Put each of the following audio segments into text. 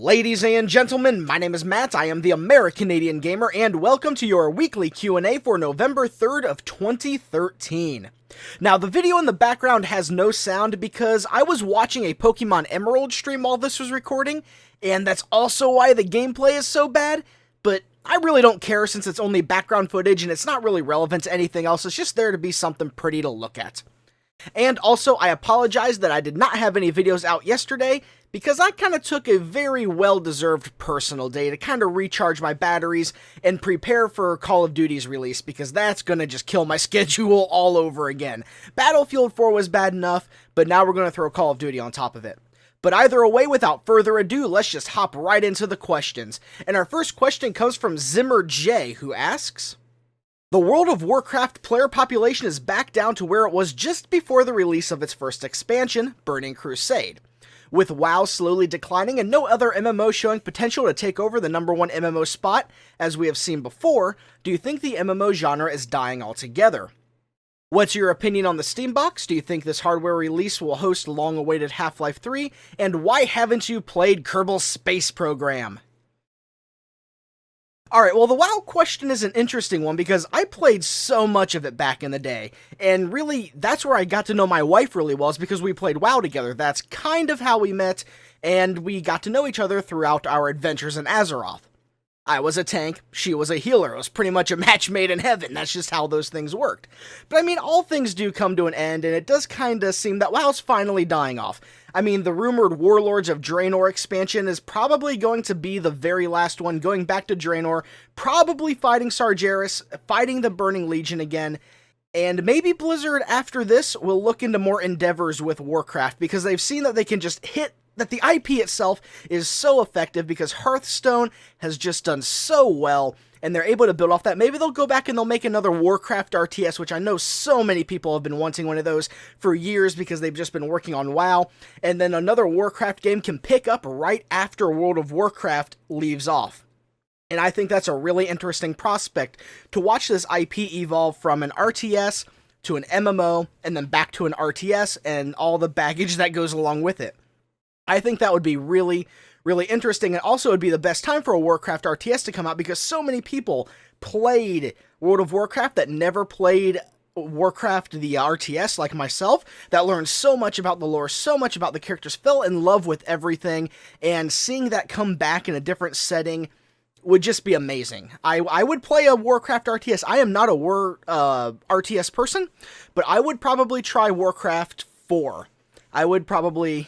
Ladies and gentlemen, my name is Matt, I am the American-Canadian Gamer, and welcome to your weekly Q&A for November 3rd of 2013. Now, the video in the background has no sound because I was watching a Pokemon Emerald stream while this was recording, and that's also why the gameplay is so bad, but I really don't care since it's only background footage and it's not really relevant to anything else, it's just there to be something pretty to look at. And also, I apologize that I did not have any videos out yesterday, because I kind of took a very well-deserved personal day to kind of recharge my batteries and prepare for Call of Duty's release, because that's gonna just kill my schedule all over again. Battlefield 4 was bad enough, but now we're gonna throw Call of Duty on top of it. But either way, without further ado, let's just hop right into the questions. And our first question comes from Zimmer J, who asks, the World of Warcraft player population is back down to where it was just before the release of its first expansion, Burning Crusade. With WoW slowly declining and no other MMO showing potential to take over the #1 MMO spot, as we have seen before, do you think the MMO genre is dying altogether? What's your opinion on the Steam box? Do you think this hardware release will host long-awaited Half-Life 3? And why haven't you played Kerbal Space Program? Alright, well, the WoW question is an interesting one because I played so much of it back in the day, and really, that's where I got to know my wife really well, is because we played WoW together. That's kind of how we met, and we got to know each other throughout our adventures in Azeroth. I was a tank, she was a healer. It was pretty much a match made in heaven. That's just how those things worked. But I mean, all things do come to an end, and it does kinda seem that WoW's finally dying off. I mean, the rumored Warlords of Draenor expansion is probably going to be the very last one, going back to Draenor, probably fighting Sargeras, fighting the Burning Legion again, and maybe Blizzard after this will look into more endeavors with Warcraft, because they've seen that they can just hit that the IP itself is so effective because Hearthstone has just done so well, and they're able to build off that. Maybe they'll go back and they'll make another Warcraft RTS, which I know so many people have been wanting one of those for years because they've just been working on WoW, and then another Warcraft game can pick up right after World of Warcraft leaves off. And I think that's a really interesting prospect, to watch this IP evolve from an RTS to an MMO, and then back to an RTS, and all the baggage that goes along with it. I think that would be really, really interesting, and also it would be the best time for a Warcraft RTS to come out, because so many people played World of Warcraft that never played Warcraft the RTS, like myself, that learned so much about the lore, so much about the characters, fell in love with everything, and seeing that come back in a different setting would just be amazing. I would play a Warcraft RTS. I am not a RTS person, but I would probably try Warcraft 4. I would probably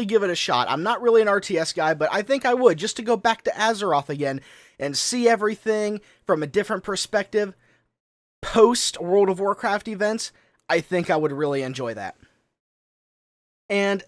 give it a shot. I'm not really an RTS guy, but I think I would, just to go back to Azeroth again and see everything from a different perspective. Post World of Warcraft events, I think I would really enjoy that. And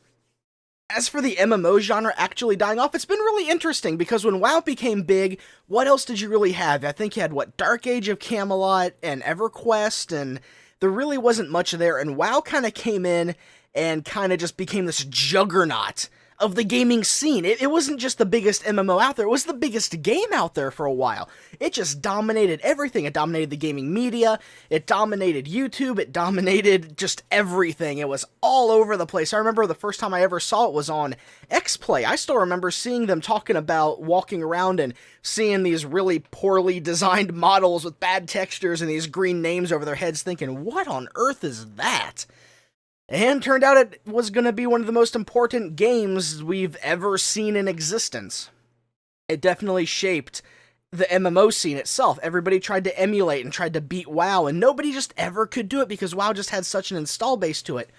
as for the MMO genre actually dying off, it's been really interesting, because when WoW became big, what else did you really have? I think you had, Dark Age of Camelot and EverQuest, and there really wasn't much there, and WoW kind of came in and kind of just became this juggernaut of the gaming scene. It wasn't just the biggest MMO out there, it was the biggest game out there for a while. It just dominated everything. It dominated the gaming media, it dominated YouTube, it dominated just everything. It was all over the place. I remember the first time I ever saw it was on X-Play. I still remember seeing them talking about walking around and seeing these really poorly designed models with bad textures and these green names over their heads, thinking, what on earth is that? And turned out it was going to be one of the most important games we've ever seen in existence. It definitely shaped the MMO scene itself. Everybody tried to emulate and tried to beat WoW, and nobody just ever could do it because WoW just had such an install base to it.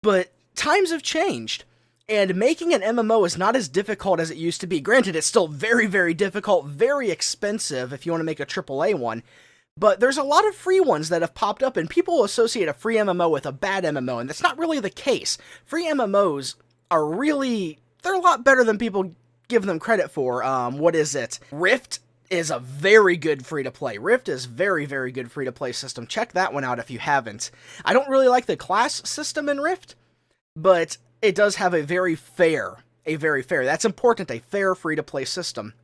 But times have changed, and making an MMO is not as difficult as it used to be. Granted, it's still very, very difficult, very expensive if you want to make a AAA one. But there's a lot of free ones that have popped up, and people associate a free MMO with a bad MMO, and that's not really the case. Free MMOs are really, they're a lot better than people give them credit for. What is it? Rift is a very good free-to-play. Rift is very, very good free-to-play system. Check that one out if you haven't. I don't really like the class system in Rift, but it does have a very fair, that's important, a fair free-to-play system.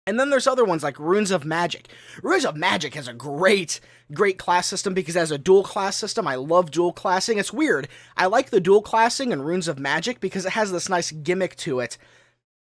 And then there's other ones like Runes of Magic. Runes of Magic has a great class system because it has a dual class system. I love dual classing. It's weird. I like the dual classing in Runes of Magic because it has this nice gimmick to it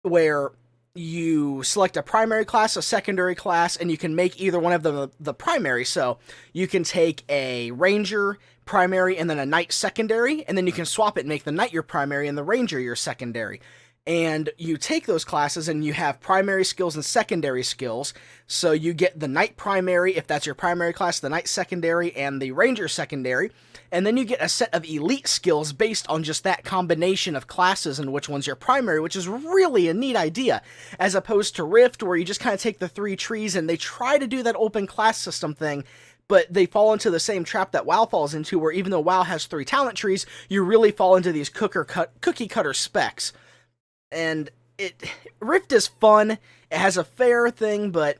where you select a primary class, a secondary class, and you can make either one of them the primary. So you can take a ranger primary and then a knight secondary, and then you can swap it and make the knight your primary and the ranger your secondary. And you take those classes and you have primary skills and secondary skills. So you get the knight primary, if that's your primary class, the knight secondary, and the ranger secondary. And then you get a set of elite skills based on just that combination of classes and which one's your primary, which is really a neat idea, as opposed to Rift, where you just kind of take the 3 trees and they try to do that open class system thing, but they fall into the same trap that WoW falls into, where even though WoW has 3 talent trees, you really fall into these cookie cutter specs. And Rift is fun, it has a fair thing, but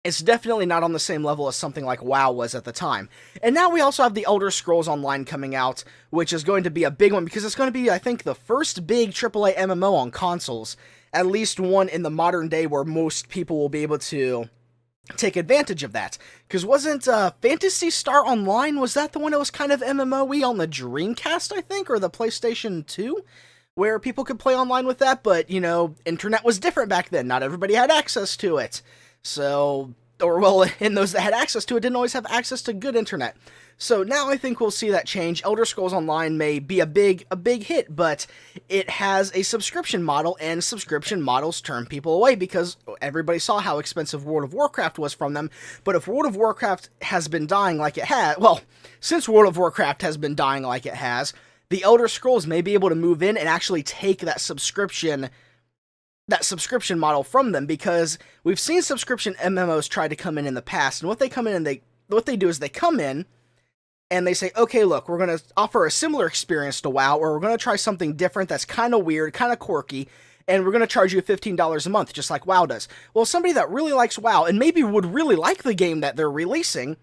it's definitely not on the same level as something like WoW was at the time. And now we also have the Elder Scrolls Online coming out, which is going to be a big one, because it's going to be, I think, the first big AAA MMO on consoles, at least one in the modern day where most people will be able to take advantage of that. Because wasn't Phantasy Star Online, was that the one that was kind of MMO-y on the Dreamcast, I think, or the PlayStation 2? Where people could play online with that, but, you know, internet was different back then. Not everybody had access to it. So, or, well, and those that had access to it didn't always have access to good internet. So now I think we'll see that change. Elder Scrolls Online may be a big hit, but it has a subscription model, and subscription models turn people away because everybody saw how expensive World of Warcraft was from them. But if World of Warcraft has been dying like it has, well, since World of Warcraft has been dying like it has, the Elder Scrolls may be able to move in and actually take that subscription model from them, because we've seen subscription MMOs try to come in the past, and what they do is they come in and they say, okay, look, we're going to offer a similar experience to WoW, or we're going to try something different that's kind of weird, kind of quirky, and we're going to charge you $15 a month, just like WoW does. Well, somebody that really likes WoW, and maybe would really like the game that they're releasing,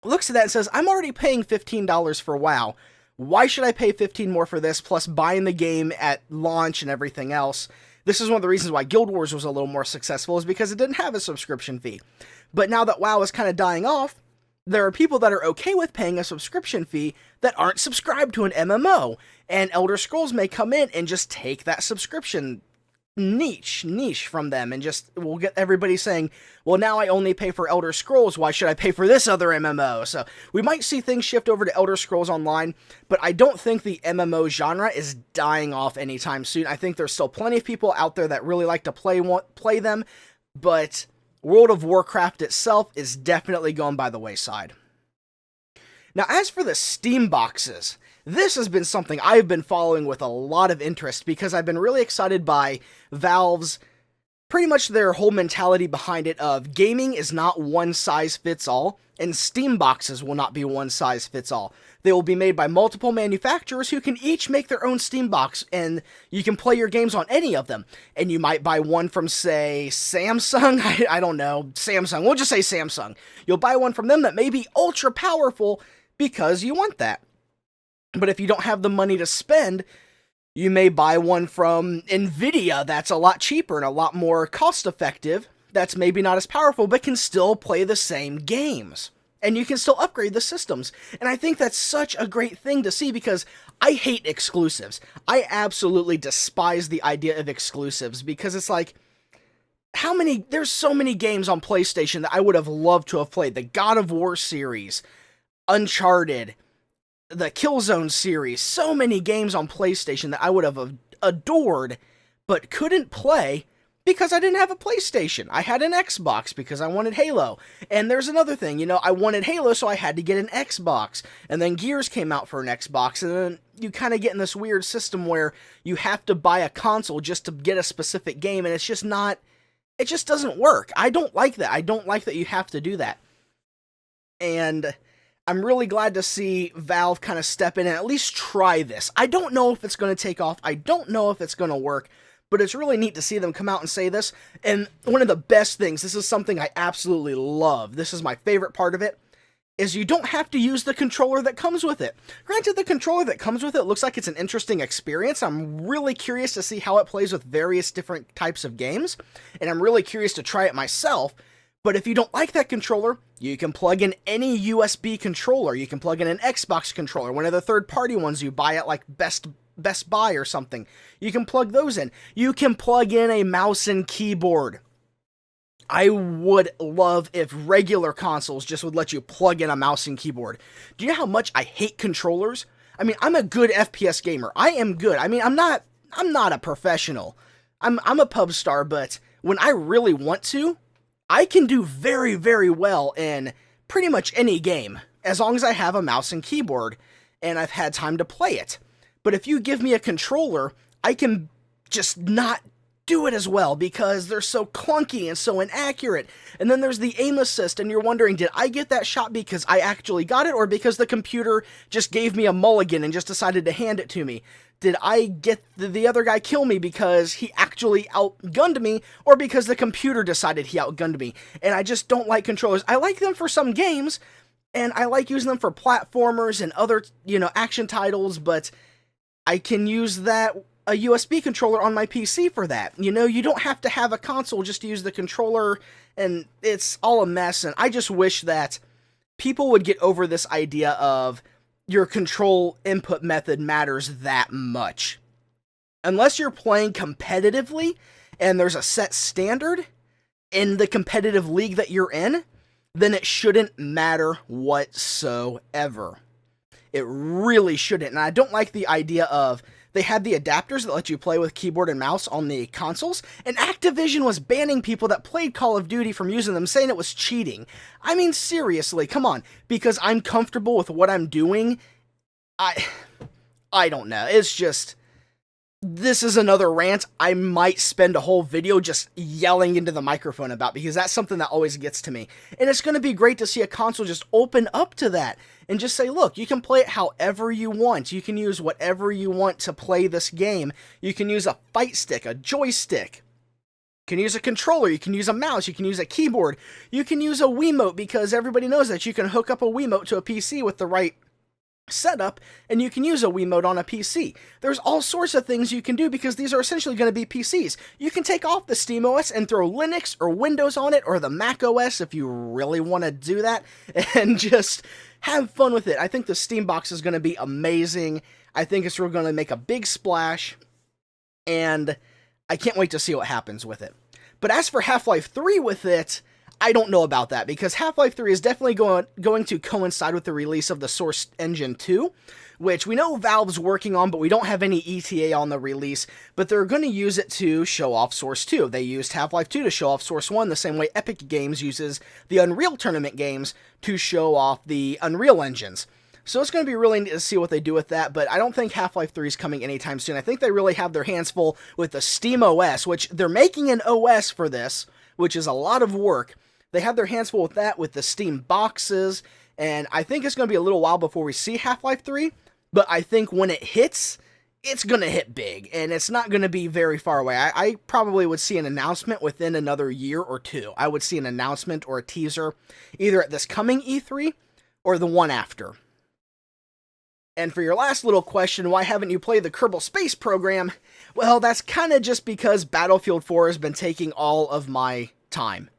looks at that and says, I'm already paying $15 for WoW. Why should I pay $15 more for this, plus buying the game at launch and everything else? This is one of the reasons why Guild Wars was a little more successful, is because it didn't have a subscription fee. But now that WoW is kind of dying off, there are people that are okay with paying a subscription fee that aren't subscribed to an MMO, and Elder Scrolls may come in and just take that subscription niche from them, and just will get everybody saying, well, now I only pay for Elder Scrolls, why should I pay for this other MMO? So we might see things shift over to Elder Scrolls Online, but I don't think the MMO genre is dying off anytime soon. I think there's still plenty of people out there that really like to play them, but World of Warcraft itself is definitely going by the wayside. Now, as for the Steam boxes, this has been something I've been following with a lot of interest, because I've been really excited by Valve's, pretty much their whole mentality behind it of gaming is not one size fits all, and Steam boxes will not be one size fits all. They will be made by multiple manufacturers who can each make their own Steam box, and you can play your games on any of them. And you might buy one from, say, Samsung? I don't know, Samsung. We'll just say Samsung. You'll buy one from them that may be ultra powerful because you want that. But if you don't have the money to spend, you may buy one from Nvidia that's a lot cheaper and a lot more cost-effective, that's maybe not as powerful, but can still play the same games. And you can still upgrade the systems. And I think that's such a great thing to see, because I hate exclusives. I absolutely despise the idea of exclusives, because it's like, there's so many games on PlayStation that I would have loved to have played. The God of War series, Uncharted, the Killzone series, so many games on PlayStation that I would have adored, but couldn't play because I didn't have a PlayStation. I had an Xbox because I wanted Halo. And there's another thing, I wanted Halo, so I had to get an Xbox. And then Gears came out for an Xbox, and then you kind of get in this weird system where you have to buy a console just to get a specific game, and it just doesn't work. I don't like that. I don't like that you have to do that. And I'm really glad to see Valve kind of step in and at least try this. I don't know if it's going to take off. I don't know if it's going to work, but it's really neat to see them come out and say this. And one of the best things, this is something I absolutely love, this is my favorite part of it, is you don't have to use the controller that comes with it. Granted, the controller that comes with it looks like it's an interesting experience. I'm really curious to see how it plays with various different types of games, and I'm really curious to try it myself. But if you don't like that controller, you can plug in any USB controller. You can plug in an Xbox controller, one of the third-party ones you buy at like Best Best Buy or something. You can plug those in. You can plug in a mouse and keyboard. I would love if regular consoles just would let you plug in a mouse and keyboard. Do you know how much I hate controllers? I mean, I'm a good FPS gamer. I am good. I mean, I'm not a professional. I'm a pub star, but when I really want to, I can do very, very well in pretty much any game, as long as I have a mouse and keyboard, and I've had time to play it. But if you give me a controller, I can just not do it as well, because they're so clunky and so inaccurate. And then there's the aim assist, and you're wondering, did I get that shot because I actually got it, or because the computer just gave me a mulligan and just decided to hand it to me? Did I get the other guy kill me because he actually outgunned me, or because the computer decided he outgunned me? And I just don't like controllers. I like them for some games, and I like using them for platformers and other, action titles, but I can use a USB controller on my PC for that. You don't have to have a console just to use the controller, and it's all a mess, and I just wish that people would get over this idea of your control input method matters that much. Unless you're playing competitively, and there's a set standard in the competitive league that you're in, then it shouldn't matter whatsoever. It really shouldn't, and I don't like the idea of they had the adapters that let you play with keyboard and mouse on the consoles, and Activision was banning people that played Call of Duty from using them, saying it was cheating. I mean, seriously, come on. Because I'm comfortable with what I'm doing, I don't know. It's just, this is another rant I might spend a whole video just yelling into the microphone about, because that's something that always gets to me. And it's going to be great to see a console just open up to that and just say, look, you can play it however you want. You can use whatever you want to play this game. You can use a fight stick, a joystick. You can use a controller, you can use a mouse, you can use a keyboard. You can use a Wiimote, because everybody knows that you can hook up a Wiimote to a PC with the right setup, and you can use a Wiimote on a PC. There's all sorts of things you can do, because these are essentially going to be PCs. You can take off the SteamOS and throw Linux or Windows on it, or the Mac OS if you really want to do that, and just have fun with it. I think the Steam box is going to be amazing. I think it's really going to make a big splash, and I can't wait to see what happens with it. But as for Half-Life 3 with it, I don't know about that, because Half-Life 3 is definitely going to coincide with the release of the Source Engine 2, which we know Valve's working on, but we don't have any ETA on the release, but they're going to use it to show off Source 2. They used Half-Life 2 to show off Source 1 the same way Epic Games uses the Unreal Tournament games to show off the Unreal engines. So it's going to be really neat to see what they do with that, but I don't think Half-Life 3 is coming anytime soon. I think they really have their hands full with the Steam OS, which they're making an OS for this, which is a lot of work. They have their hands full with that, with the Steam boxes, and I think it's going to be a little while before we see Half-Life 3, but I think when it hits, it's going to hit big, and it's not going to be very far away. I probably would see an announcement within another year or two. I would see an announcement or a teaser either at this coming E3 or the one after. And for your last little question, why haven't you played the Kerbal Space Program? Well, that's kind of just because Battlefield 4 has been taking all of my time.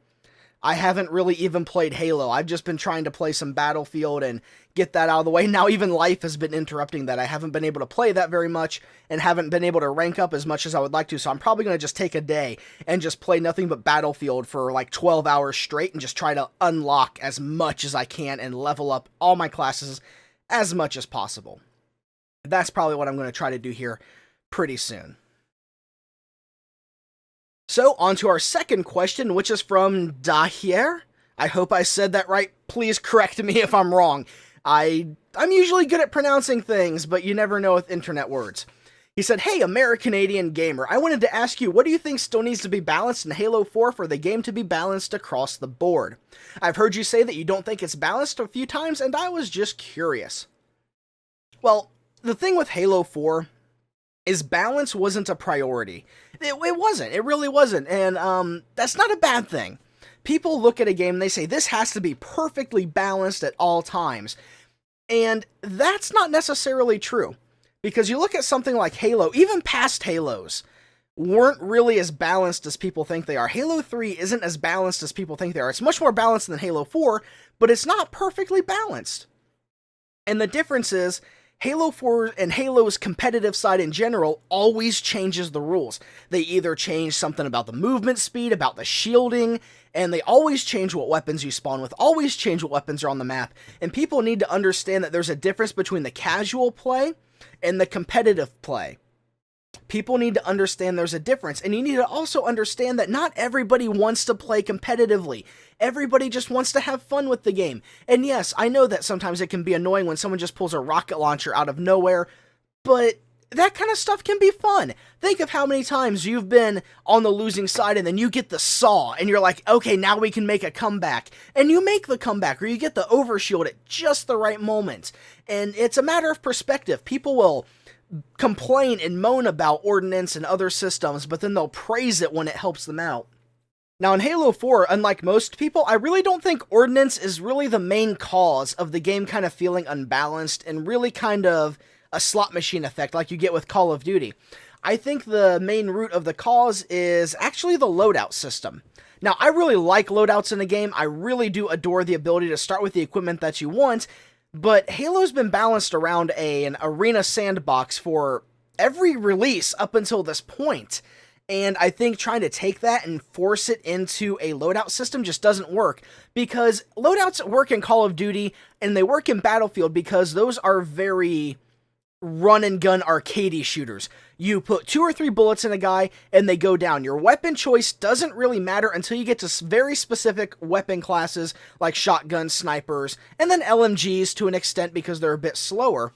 I haven't really even played Halo. I've just been trying to play some Battlefield and get that out of the way. Now even life has been interrupting that. I haven't been able to play that very much and haven't been able to rank up as much as I would like to. So I'm probably going to just take a day and just play nothing but Battlefield for like 12 hours straight and just try to unlock as much as I can and level up all my classes as much as possible. That's probably what I'm going to try to do here pretty soon. So, on to our second question, which is from Dahier. I hope I said that right. Please correct me if I'm wrong. I'm usually good at pronouncing things, but you never know with internet words. He said, "Hey, Americanadian gamer, I wanted to ask you, what do you think still needs to be balanced in Halo 4 for the game to be balanced across the board? I've heard you say that you don't think it's balanced a few times, and I was just curious." Well, the thing with Halo 4 is balance wasn't a priority. It wasn't. It really wasn't. And that's not a bad thing. People look at a game and they say, this has to be perfectly balanced at all times. And that's not necessarily true. Because you look at something like Halo, even past Halos weren't really as balanced as people think they are. Halo 3 isn't as balanced as people think they are. It's much more balanced than Halo 4, but it's not perfectly balanced. And the difference is, Halo 4 and Halo's competitive side in general always changes the rules. They either change something about the movement speed, about the shielding, and they always change what weapons you spawn with, always change what weapons are on the map. And people need to understand that there's a difference between the casual play and the competitive play. People need to understand there's a difference, and you need to also understand that not everybody wants to play competitively. Everybody just wants to have fun with the game. And yes, I know that sometimes it can be annoying when someone just pulls a rocket launcher out of nowhere, but that kind of stuff can be fun. Think of how many times you've been on the losing side and then you get the saw and you're like, okay, now we can make a comeback. And you make the comeback, or you get the overshield at just the right moment. And it's a matter of perspective. People will complain and moan about Ordnance and other systems, but then they'll praise it when it helps them out. Now in Halo 4, unlike most people, I really don't think Ordnance is really the main cause of the game kind of feeling unbalanced and really kind of a slot machine effect like you get with Call of Duty. I think the main root of the cause is actually the loadout system. Now, I really like loadouts in a game. I really do adore the ability to start with the equipment that you want, but Halo's been balanced around an arena sandbox for every release up until this point. And I think trying to take that and force it into a loadout system just doesn't work, because loadouts work in Call of Duty and they work in Battlefield because those are very run-and-gun arcadey shooters. You put 2 or 3 bullets in a guy, and they go down. Your weapon choice doesn't really matter until you get to very specific weapon classes, like shotguns, snipers, and then LMGs to an extent because they're a bit slower.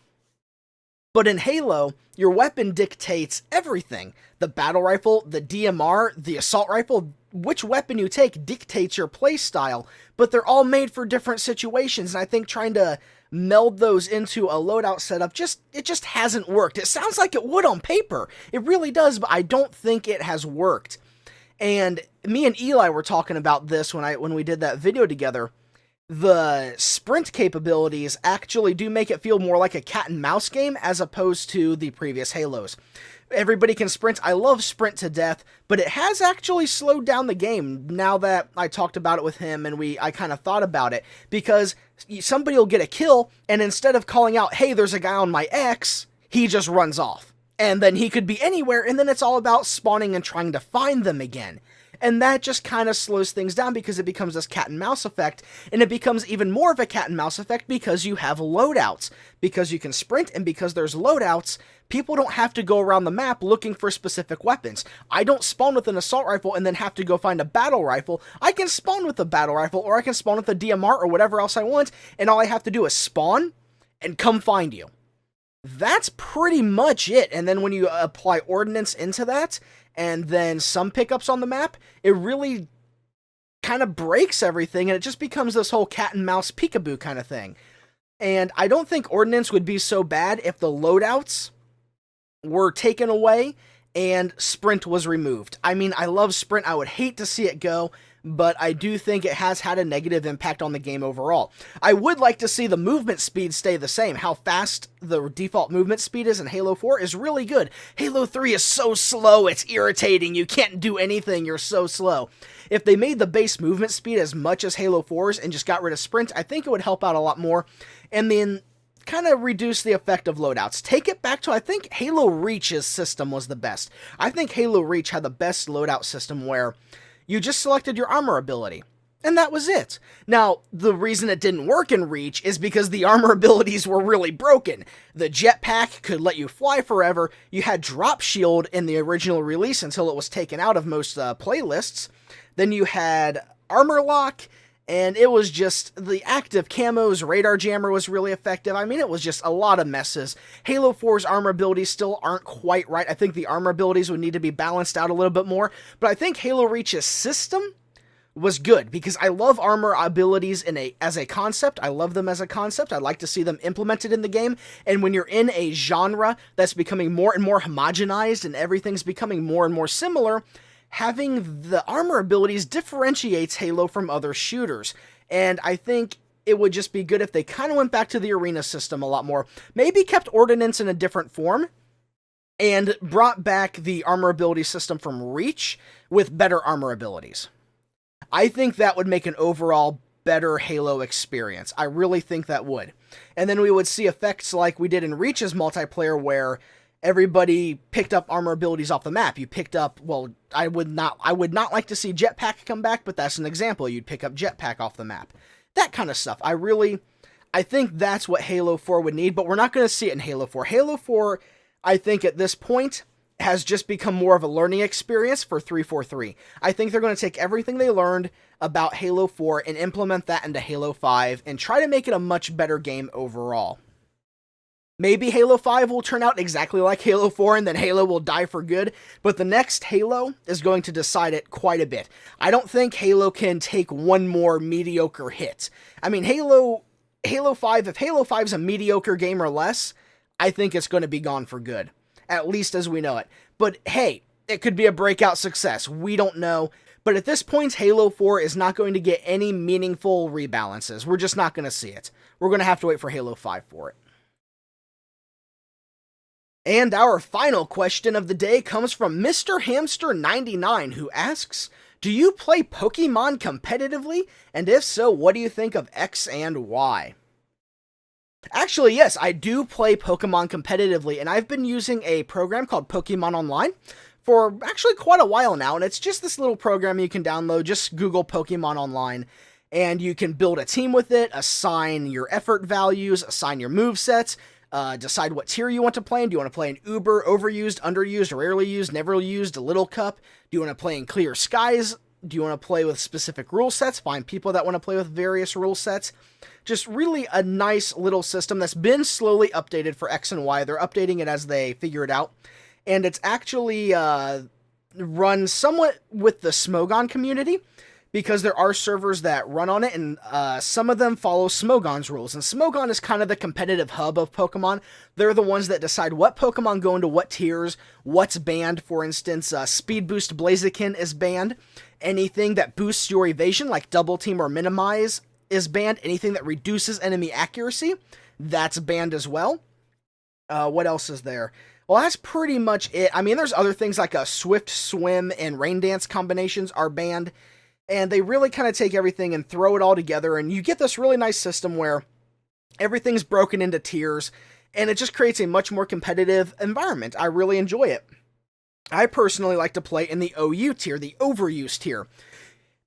But in Halo, your weapon dictates everything. The battle rifle, the DMR, the assault rifle, which weapon you take dictates your playstyle, but they're all made for different situations, and I think trying to meld those into a loadout setup it just hasn't worked. It sounds like it would on paper. It really does, but I don't think it has worked. And me and Eli were talking about this when we did that video together. The sprint capabilities actually do make it feel more like a cat and mouse game as opposed to the previous Halos. Everybody can sprint. I love sprint to death, but it has actually slowed down the game now that I talked about it with him and I kind of thought about it, because somebody will get a kill and instead of calling out, hey, there's a guy on my X, he just runs off. And then he could be anywhere, and then it's all about spawning and trying to find them again. And that just kind of slows things down because it becomes this cat and mouse effect, and it becomes even more of a cat and mouse effect because you have loadouts. Because you can sprint, and because there's loadouts, people don't have to go around the map looking for specific weapons. I don't spawn with an assault rifle and then have to go find a battle rifle. I can spawn with a battle rifle, or I can spawn with a DMR or whatever else I want, and all I have to do is spawn and come find you. That's pretty much it. And then when you apply Ordnance into that, and then some pickups on the map, it really kind of breaks everything, and it just becomes this whole cat and mouse peekaboo kind of thing. And I don't think Ordnance would be so bad if the loadouts were taken away and sprint was removed. I mean, I love sprint. I would hate to see it go, but I do think it has had a negative impact on the game overall. I would like to see the movement speed stay the same. How fast the default movement speed is in Halo 4 is really good. Halo 3 is so slow, it's irritating. You can't do anything, you're so slow. If they made the base movement speed as much as Halo 4's and just got rid of sprint, I think it would help out a lot more. And then kind of reduce the effect of loadouts. Take it back to, I think Halo Reach's system was the best. I think Halo Reach had the best loadout system where you just selected your armor ability, and that was it. Now, the reason it didn't work in Reach is because the armor abilities were really broken. The jetpack could let you fly forever. You had drop shield in the original release until it was taken out of most playlists. Then you had armor lock, and it was just the active camos. Radar jammer was really effective. I mean, it was just a lot of messes. Halo 4's armor abilities still aren't quite right. I think the armor abilities would need to be balanced out a little bit more. But I think Halo Reach's system was good because I love armor abilities as a concept. I love them as a concept. I'd like to see them implemented in the game. And when you're in a genre that's becoming more and more homogenized and everything's becoming more and more similar, having the armor abilities differentiates Halo from other shooters. And I think it would just be good if they kind of went back to the arena system a lot more. Maybe kept Ordnance in a different form and brought back the armor ability system from Reach with better armor abilities. I think that would make an overall better Halo experience. I really think that would. And then we would see effects like we did in Reach's multiplayer where everybody picked up armor abilities off the map. You picked up, well, I would not like to see Jetpack come back, but that's an example. You'd pick up Jetpack off the map. That kind of stuff. I think that's what Halo 4 would need, but we're not going to see it in Halo 4. Halo 4, I think at this point, has just become more of a learning experience for 343. I think they're going to take everything they learned about Halo 4 and implement that into Halo 5 and try to make it a much better game overall. Maybe Halo 5 will turn out exactly like Halo 4 and then Halo will die for good, but the next Halo is going to decide it quite a bit. I don't think Halo can take one more mediocre hit. I mean, Halo 5, if Halo 5's a mediocre game or less, I think it's going to be gone for good. At least as we know it. But hey, it could be a breakout success. We don't know. But at this point, Halo 4 is not going to get any meaningful rebalances. We're just not going to see it. We're going to have to wait for Halo 5 for it. And our final question of the day comes from Mr. Hamster99, who asks, do you play Pokemon competitively? And if so, what do you think of X and Y? Actually, yes, I do play Pokemon competitively, and I've been using a program called Pokemon Online for actually quite a while now, and it's just this little program you can download. Just Google Pokemon Online, and you can build a team with it, assign your effort values, assign your movesets, decide what tier you want to play in. Do you want to play in Uber, Overused, Underused, Rarely Used, Never Used, a Little Cup? Do you want to play in Clear Skies? Do you want to play with specific rule sets? Find people that want to play with various rule sets. Just really a nice little system that's been slowly updated for X and Y. They're updating it as they figure it out. And it's actually run somewhat with the Smogon community, because there are servers that run on it, and some of them follow Smogon's rules. And Smogon is kind of the competitive hub of Pokemon. They're the ones that decide what Pokemon go into what tiers, what's banned. For instance, Speed Boost Blaziken is banned. Anything that boosts your evasion, like Double Team or Minimize, is banned. Anything that reduces enemy accuracy, that's banned as well. What else is there? Well, that's pretty much it. I mean, there's other things like a Swift Swim and Rain Dance combinations are banned. And they really kind of take everything and throw it all together, and you get this really nice system where everything's broken into tiers, and it just creates a much more competitive environment. I really enjoy it. I personally like to play in the OU tier, the Overused tier,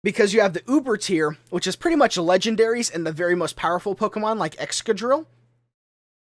because you have the Uber tier, which is pretty much legendaries and the very most powerful Pokemon like Excadrill.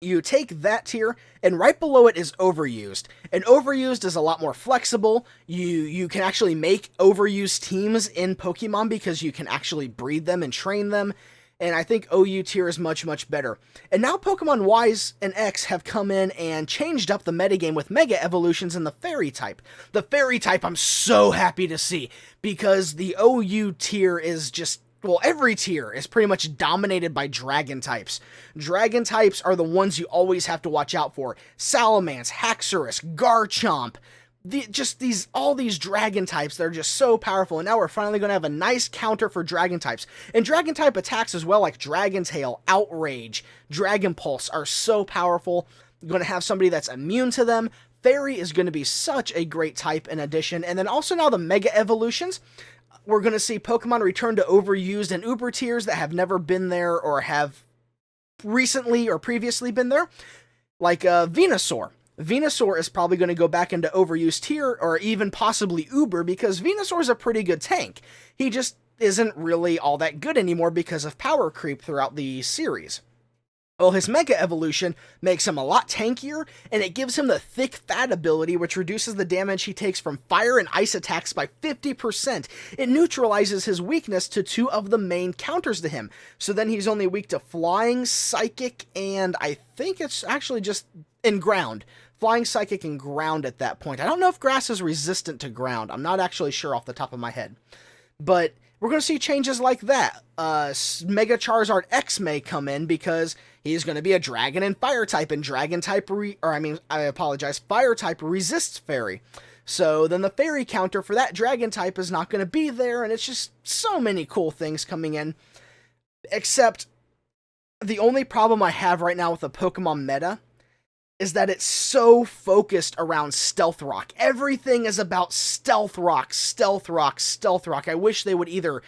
You take that tier, and right below it is Overused. And Overused is a lot more flexible. You can actually make Overused teams in Pokemon because you can actually breed them and train them. And I think OU tier is much, much better. And now Pokemon Ys and X have come in and changed up the metagame with Mega Evolutions in the Fairy type. The Fairy type I'm so happy to see, because the OU tier is just, well, every tier is pretty much dominated by Dragon types. Dragon types are the ones you always have to watch out for. Salamence, Haxorus, Garchomp, all these Dragon types, they're just so powerful, and now we're finally going to have a nice counter for Dragon types. And Dragon type attacks as well, like Dragon Tail, Outrage, Dragon Pulse, are so powerful. You're going to have somebody that's immune to them. Fairy is going to be such a great type in addition. And then also now the Mega Evolutions. We're going to see Pokemon return to Overused and Uber tiers that have never been there or have recently or previously been there, like Venusaur. Venusaur is probably going to go back into Overused tier or even possibly Uber, because Venusaur is a pretty good tank. He just isn't really all that good anymore because of power creep throughout the series. Well, his Mega Evolution makes him a lot tankier, and it gives him the Thick Fat ability, which reduces the damage he takes from fire and ice attacks by 50%. It neutralizes his weakness to two of the main counters to him. So then he's only weak to Flying, Psychic, and I think it's actually just in Ground. Flying, Psychic, and Ground at that point. I don't know if Grass is resistant to Ground. I'm not actually sure off the top of my head. But we're going to see changes like that. Mega Charizard X may come in because he's going to be a Dragon and Fire type, and Dragon type, Fire type resists Fairy. So then the Fairy counter for that Dragon type is not going to be there, and it's just so many cool things coming in. Except, the only problem I have right now with the Pokemon meta is that it's so focused around Stealth Rock. Everything is about Stealth Rock, Stealth Rock, Stealth Rock. I wish they would either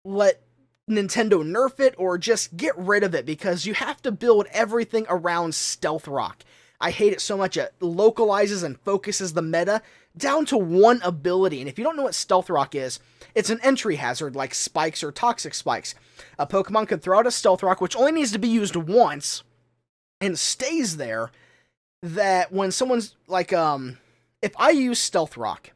let Nintendo nerf it or just get rid of it, because you have to build everything around Stealth Rock. I hate it so much. It localizes and focuses the meta down to one ability. And if you don't know what Stealth Rock is, it's an entry hazard like spikes or toxic spikes. A Pokemon can throw out a Stealth Rock, which only needs to be used once and stays there, that when someone's like, if I use Stealth Rock,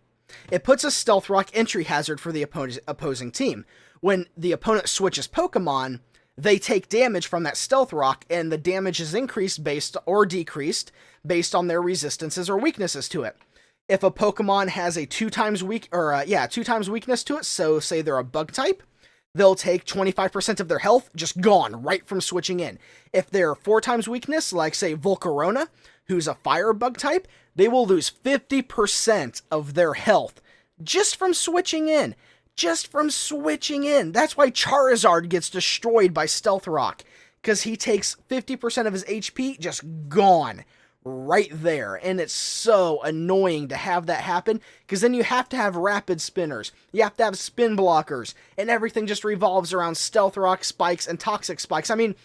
it puts a Stealth Rock entry hazard for the opposing team. When the opponent switches Pokemon, they take damage from that Stealth Rock, and the damage is increased based or decreased based on their resistances or weaknesses to it. If a Pokemon has a 2 times weakness to it, so say they're a bug type, they'll take 25% of their health just gone right from switching in. If they're 4 times weakness, like say Volcarona, who's a fire bug type, they will lose 50% of their health just from switching in. Just from switching in. That's why Charizard gets destroyed by Stealth Rock, because he takes 50% of his HP just gone right there. And it's so annoying to have that happen, because then you have to have rapid spinners, you have to have spin blockers, and everything just revolves around Stealth Rock, spikes, and toxic spikes. I mean,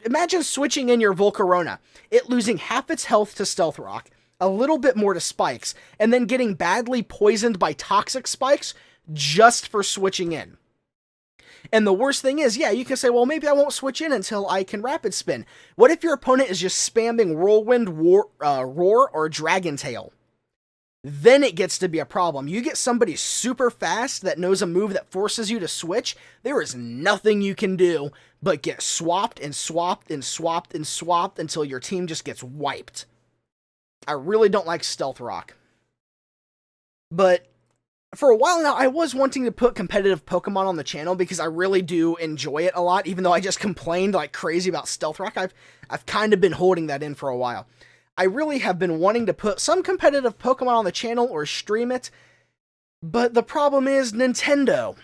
imagine switching in your Volcarona, it losing half its health to Stealth Rock, a little bit more to spikes, and then getting badly poisoned by toxic spikes just for switching in. And the worst thing is, yeah, you can say, well, maybe I won't switch in until I can rapid spin. What if your opponent is just spamming Whirlwind, Roar, or Dragon Tail? Then it gets to be a problem. You get somebody super fast that knows a move that forces you to switch, there is nothing you can do but get swapped and swapped and swapped and swapped until your team just gets wiped. I really don't like Stealth Rock. But for a while now, I was wanting to put competitive Pokemon on the channel because I really do enjoy it a lot, even though I just complained like crazy about Stealth Rock. I've kind of been holding that in for a while. I really have been wanting to put some competitive Pokemon on the channel or stream it, but the problem is Nintendo.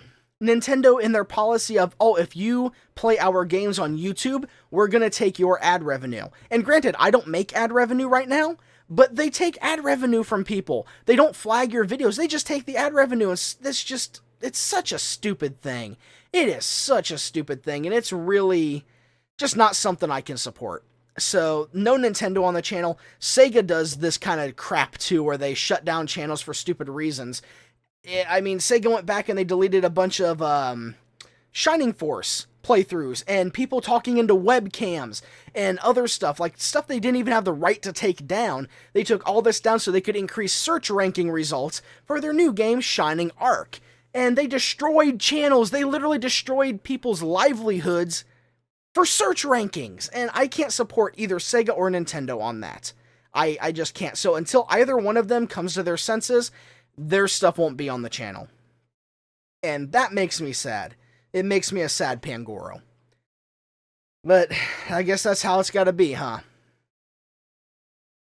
Nintendo in their policy of, oh, if you play our games on YouTube, we're going to take your ad revenue. And granted, I don't make ad revenue right now, but they take ad revenue from people. They don't flag your videos. They just take the ad revenue. And it's such a stupid thing. It is such a stupid thing. And it's really just not something I can support. So, no Nintendo on the channel. Sega does this kind of crap too, where they shut down channels for stupid reasons. I mean, Sega went back and they deleted a bunch of Shining Force playthroughs and people talking into webcams and other stuff, like stuff they didn't even have the right to take down. They took all this down so they could increase search ranking results for their new game, Shining Arc. And they destroyed channels. They literally destroyed people's livelihoods for search rankings. And I can't support either Sega or Nintendo on that. I just can't. So until either one of them comes to their senses, their stuff won't be on the channel. And that makes me sad. It makes me a sad Pangoro. But I guess that's how it's gotta be, huh?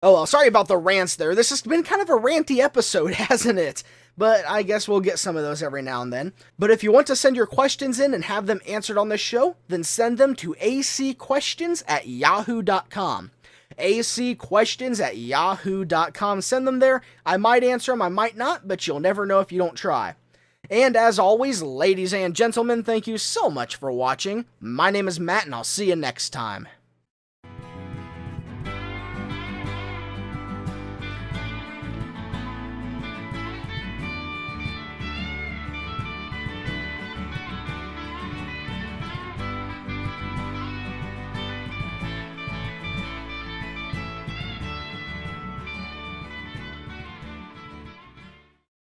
Oh well, sorry about the rants there. This has been kind of a ranty episode, hasn't it? But I guess we'll get some of those every now and then. But if you want to send your questions in and have them answered on this show, then send them to ACQuestions@yahoo.com. ACQuestions@yahoo.com. Send them there. I might answer them, I might not, but you'll never know if you don't try. And as always, ladies and gentlemen, thank you so much for watching. My name is Matt, and I'll see you next time.